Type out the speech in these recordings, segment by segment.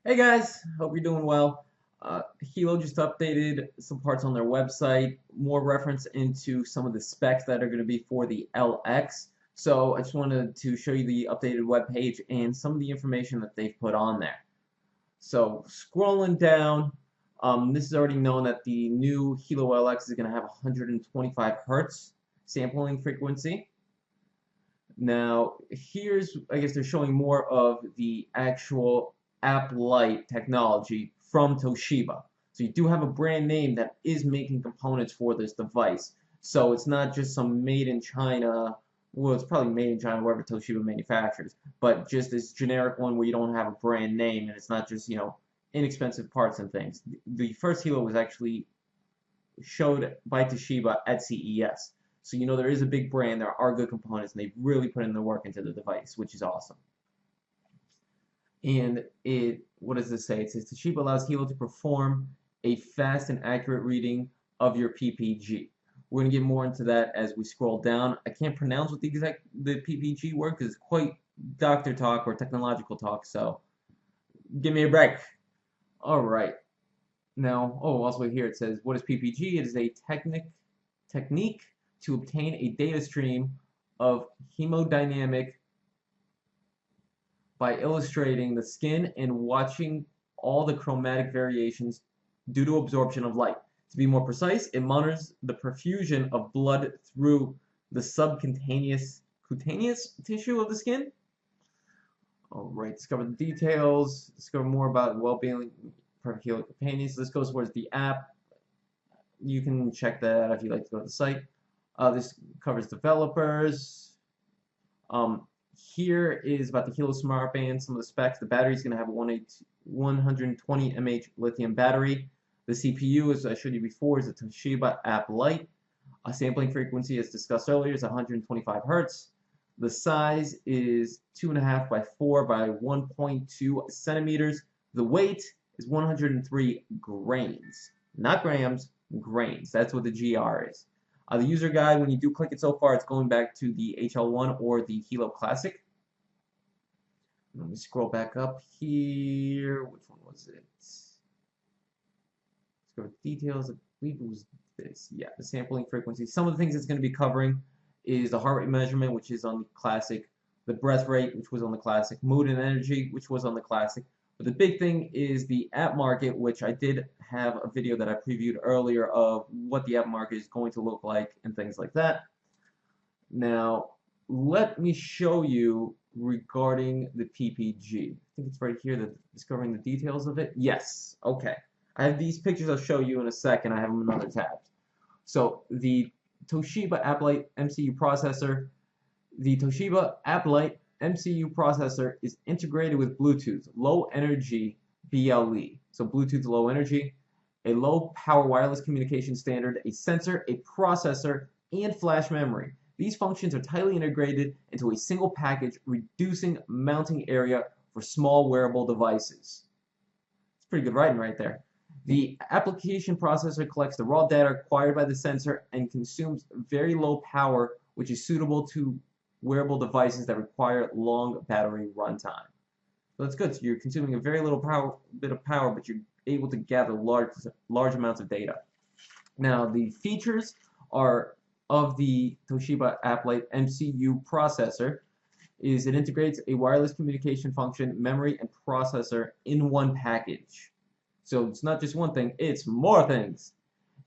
Hey guys, hope you're doing well. Helo just updated some parts on their website, more reference into some of the specs that are going to be for the LX. So I just wanted to show you the updated web page and some of the information that they've put on there. So scrolling down, this is already known that the new Helo LX is going to have 125 hertz sampling frequency. Now, I guess they're showing more of the actual app light technology from Toshiba. So you do have a brand name that is making components for this device. So it's not just some made in China, well, it's probably made in China wherever Toshiba manufactures, but just this generic one where you don't have a brand name and it's not just, inexpensive parts and things. The first Helo was actually showed by Toshiba at CES. So there is a big brand, there are good components, and they've really put in the work into the device, which is awesome. And what does this say? It says Toshiba allows Helo to perform a fast and accurate reading of your PPG. We're going to get more into that as we scroll down. I can't pronounce what the PPG word because it's quite doctor talk or technological talk, so give me a break. All right. Now, also here it says, what is PPG? It is a technique to obtain a data stream of hemodynamic by illustrating the skin and watching all the chromatic variations due to absorption of light. To be more precise, it monitors the perfusion of blood through the subcutaneous tissue of the skin. All right, discover the details, discover more about well-being perfect healing companions. So this goes towards the app. You can check that out if you'd like to go to the site. This covers developers. Here is about the Helo Smart Band, some of the specs. The battery is going to have a 120 mAh lithium battery. The CPU, as I showed you before, is a Toshiba App Lite. A sampling frequency, as discussed earlier, is 125 hertz. The size is 2.5 by 4 by 1.2 centimeters. The weight is 103 grains, not grams, grains. That's what the GR is. The user guide, when you do click it so far, it's going back to the HL1 or the Helo Classic. Let me scroll back up here. Which one was it? Let's go to details. I believe it was this. Yeah, the sampling frequency. Some of the things it's going to be covering is the heart rate measurement, which is on the Classic, the breath rate, which was on the Classic, mood and energy, which was on the Classic. But the big thing is the app market, which I did have a video that I previewed earlier of what the app market is going to look like and things like that. Now, let me show you regarding the PPG. I think it's right here, discovering the details of it. Yes, okay. I have these pictures I'll show you in a second. I have them in other tabs. So the Toshiba AppLite MCU processor, the Toshiba AppLite MCU processor is integrated with Bluetooth, low energy BLE, so Bluetooth low energy, a low power wireless communication standard, a sensor, a processor, and flash memory. These functions are tightly integrated into a single package, reducing mounting area for small wearable devices. It's pretty good writing right there. The application processor collects the raw data acquired by the sensor and consumes very low power, which is suitable to wearable devices that require long battery runtime. So that's good. So you're consuming a very little bit of power, but you're able to gather large amounts of data. Now, the features are of the Toshiba AppLite MCU processor is it integrates a wireless communication function, memory, and processor in one package. So it's not just one thing, it's more things.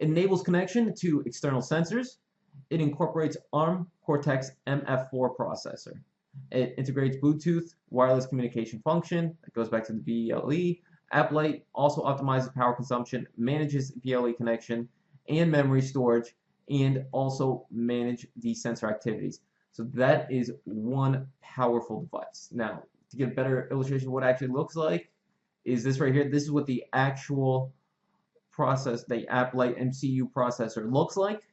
It enables connection to external sensors. It incorporates ARM Cortex MF4 processor. It integrates Bluetooth wireless communication function. That goes back to the BLE. AppLite also optimizes power consumption, manages BLE connection and memory storage, and also manage the sensor activities. So that is one powerful device. Now, to get a better illustration of what it actually looks like, is this right here. This is what the actual the AppLite MCU processor looks like.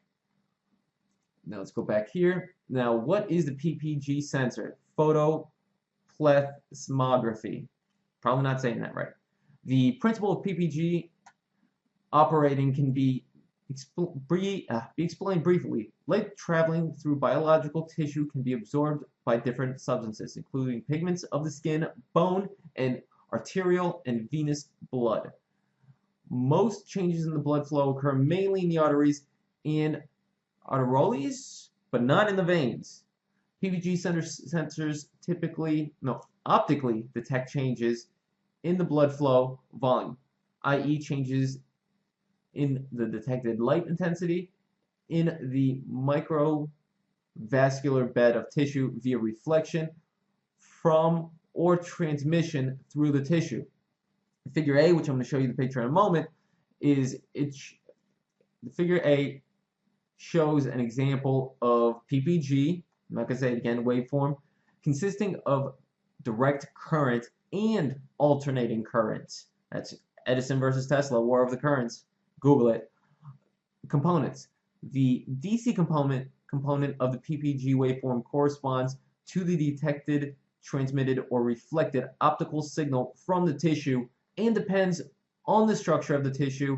Now let's go back here. Now, what is the PPG sensor? Photoplethysmography. Probably not saying that right. The principle of PPG operating can be explained briefly. Light traveling through biological tissue can be absorbed by different substances, including pigments of the skin, bone, and arterial and venous blood. Most changes in the blood flow occur mainly in the arteries and arterioles, but not in the veins. PPG sensors optically detect changes in the blood flow volume, i.e. changes in the detected light intensity in the microvascular bed of tissue via reflection from or transmission through the tissue. Figure A, which I'm going to show you the picture in a moment, the figure A shows an example of PPG, I'm not going to say it again, waveform, consisting of direct current and alternating current. That's Edison versus Tesla, War of the Currents. Google it. Components. The DC component of the PPG waveform corresponds to the detected, transmitted, or reflected optical signal from the tissue and depends on the structure of the tissue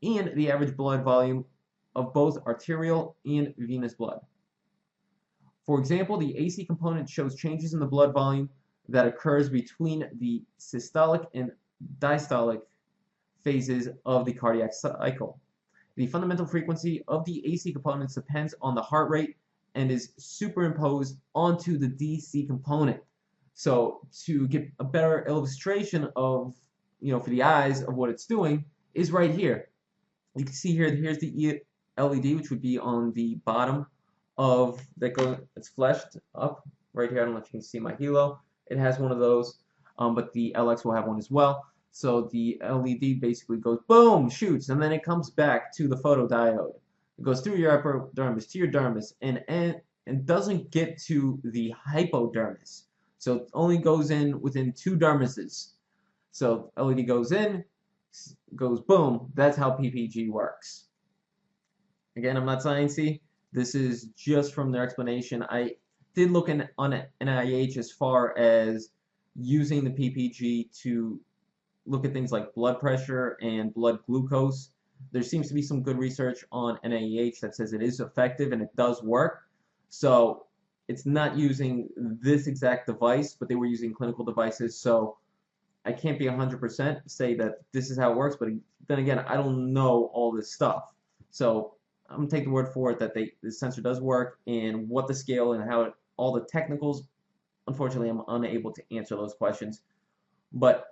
and the average blood volume of both arterial and venous blood. For example, the AC component shows changes in the blood volume that occurs between the systolic and diastolic phases of the cardiac cycle. The fundamental frequency of the AC components depends on the heart rate and is superimposed onto the DC component. So to get a better illustration of, for the eyes of what it's doing is right here. You can see here, here's the LED, which would be on the bottom of it's fleshed up right here. I don't know if you can see my Helo. It has one of those, but the LX will have one as well. So the LED basically goes boom, shoots, and then it comes back to the photodiode. It goes through your epidermis to your dermis and doesn't get to the hypodermis. So it only goes in within 2 dermises. So LED goes in, goes boom. That's how PPG works. Again, I'm not sciencey. This is just from their explanation. I did look on NIH as far as using the PPG to look at things like blood pressure and blood glucose. There seems to be some good research on NIH that says it is effective and it does work. So it's not using this exact device, but they were using clinical devices. So I can't be 100% say that this is how it works, but then again, I don't know all this stuff. So I'm going to take the word for it that the sensor does work, and what the scale and how all the technicals, unfortunately, I'm unable to answer those questions. But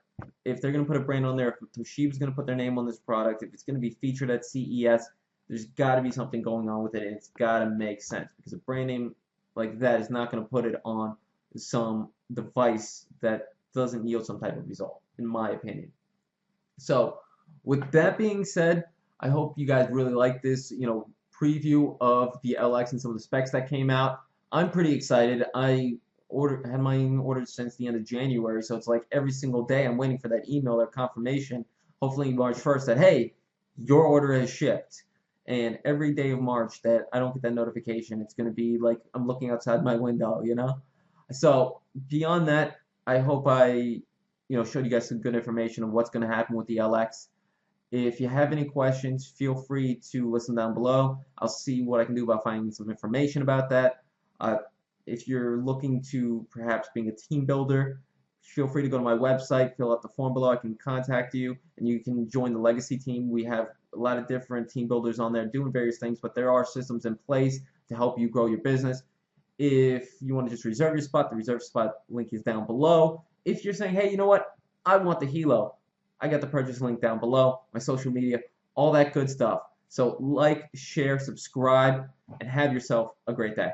if they're going to put a brand on there, if Toshiba's going to put their name on this product, if it's going to be featured at CES, there's got to be something going on with it, and it's got to make sense, because a brand name like that is not going to put it on some device that doesn't yield some type of result, in my opinion. So with that being said, I hope you guys really like this, preview of the LX and some of the specs that came out. I'm pretty excited. I had mine ordered since the end of January, so it's like every single day I'm waiting for that email or confirmation, hopefully March 1st, that hey, your order has shipped. And every day of March that I don't get that notification, it's going to be like I'm looking outside my window, So beyond that, I hope I showed you guys some good information of what's going to happen with the LX. If you have any questions, feel free to listen down below. I'll see what I can do about finding some information about that. If you're looking to perhaps being a team builder, feel free to go to my website, fill out the form below. I can contact you, and you can join the Legacy team. We have a lot of different team builders on there doing various things, but there are systems in place to help you grow your business. If you want to just reserve your spot, the reserve spot link is down below. If you're saying, hey, you know what, I want the Helo, I got the purchase link down below, my social media, all that good stuff. So like, share, subscribe, and have yourself a great day.